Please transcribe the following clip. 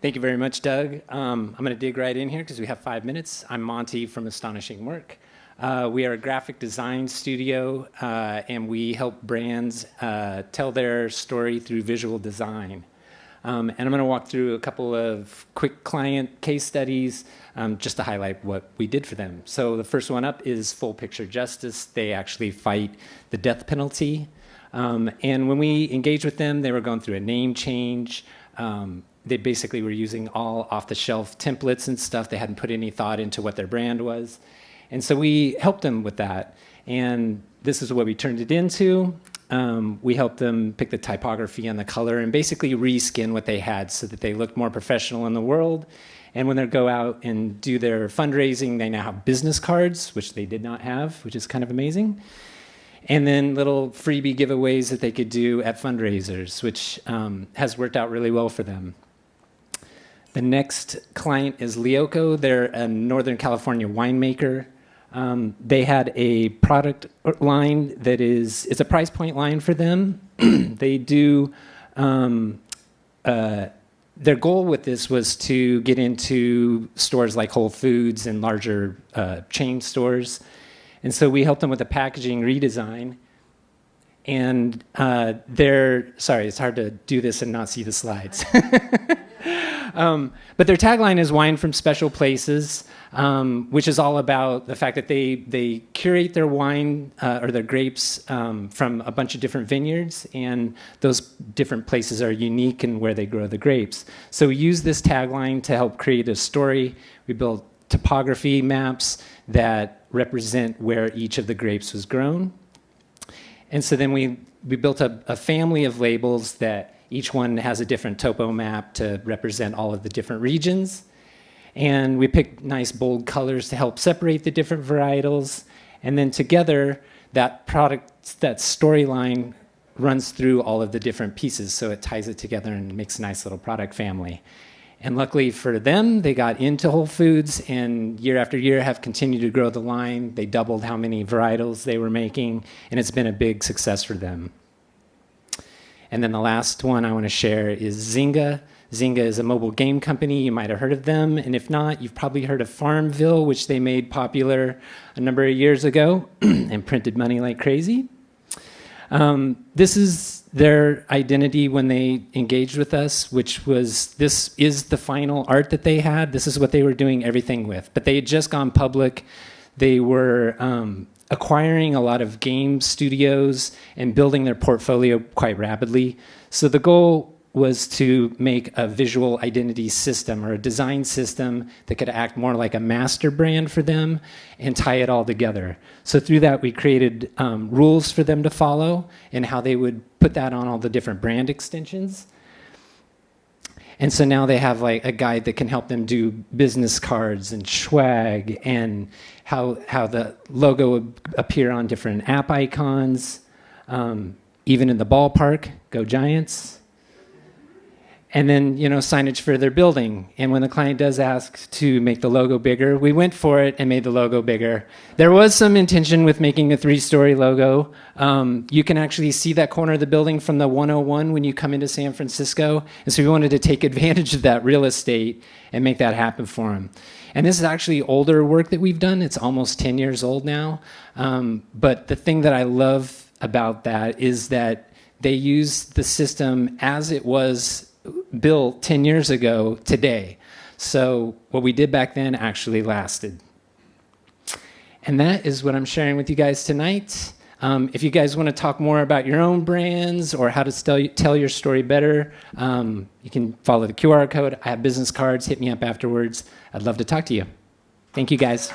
Thank you very much, Doug. I'm going to dig right in here because we have 5 minutes. I'm Monty from Astonishing Work. We are a graphic design studio, and we help brands tell their story through visual design. And I'm going to walk through a couple of quick client case studies just to highlight what we did for them. So the first one up is Full Picture Justice. They actually fight the death penalty. And when we engaged with them, they were going through a name change. They basically were using all off-the-shelf templates and stuff. They hadn't put any thought into what their brand was. And so we helped them with that. And this is what we turned it into. We helped them pick the typography and the color and basically reskin what they had so that they looked more professional in the world. And when they go out and do their fundraising, they now have business cards, which they did not have, which is kind of amazing. And then little freebie giveaways that they could do at fundraisers, which has worked out really well for them. The next client is Lioco. They're a Northern California winemaker. They had a product line that it's a price point line for them. They do, their goal with this was to get into stores like Whole Foods and larger chain stores. And so we helped them with a packaging redesign. And sorry, it's hard to do this and not see the slides. But their tagline is Wine from Special Places, which is all about the fact that they curate their wine or their grapes from a bunch of different vineyards, and those different places are unique in where they grow the grapes. So we use this tagline to help create a story. We built topography maps that represent where each of the grapes was grown. And so then we built a family of labels that each one has a different topo map to represent all of the different regions. And we picked nice bold colors to help separate the different varietals. And then together, that storyline runs through all of the different pieces, so it ties it together and makes a nice little product family. And luckily for them, they got into Whole Foods, and year after year have continued to grow the line. They doubled how many varietals they were making, and it's been a big success for them. And then the last one I want to share is Zynga. Zynga is a mobile game company. You might have heard of them. And if not, you've probably heard of Farmville, which they made popular a number of years ago and printed money like crazy. This is their identity when they engaged with us, which was, this is the final art that they had. This is what they were doing everything with. But they had just gone public. They were acquiring a lot of game studios and building their portfolio quite rapidly. So the goal was to make a visual identity system or a design system that could act more like a master brand for them and tie it all together. So through that, we created rules for them to follow and how they would put that on all the different brand extensions. And so now they have like a guide that can help them do business cards and swag and how the logo would appear on different app icons, even in the ballpark, go Giants. And then, signage for their building. And when the client does ask to make the logo bigger, we went for it and made the logo bigger. There was some intention with making a 3-story logo. You can actually see that corner of the building from the 101 when you come into San Francisco. And so we wanted to take advantage of that real estate and make that happen for them. And this is actually older work that we've done. It's almost 10 years old now. But the thing that I love about that is that they use the system as it was built 10 years ago today. So what we did back then actually lasted. And that is what I'm sharing with you guys tonight. If you guys want to talk more about your own brands or how to tell your story better, you can follow the QR code. I have business cards. Hit me up afterwards. I'd love to talk to you. Thank you, guys.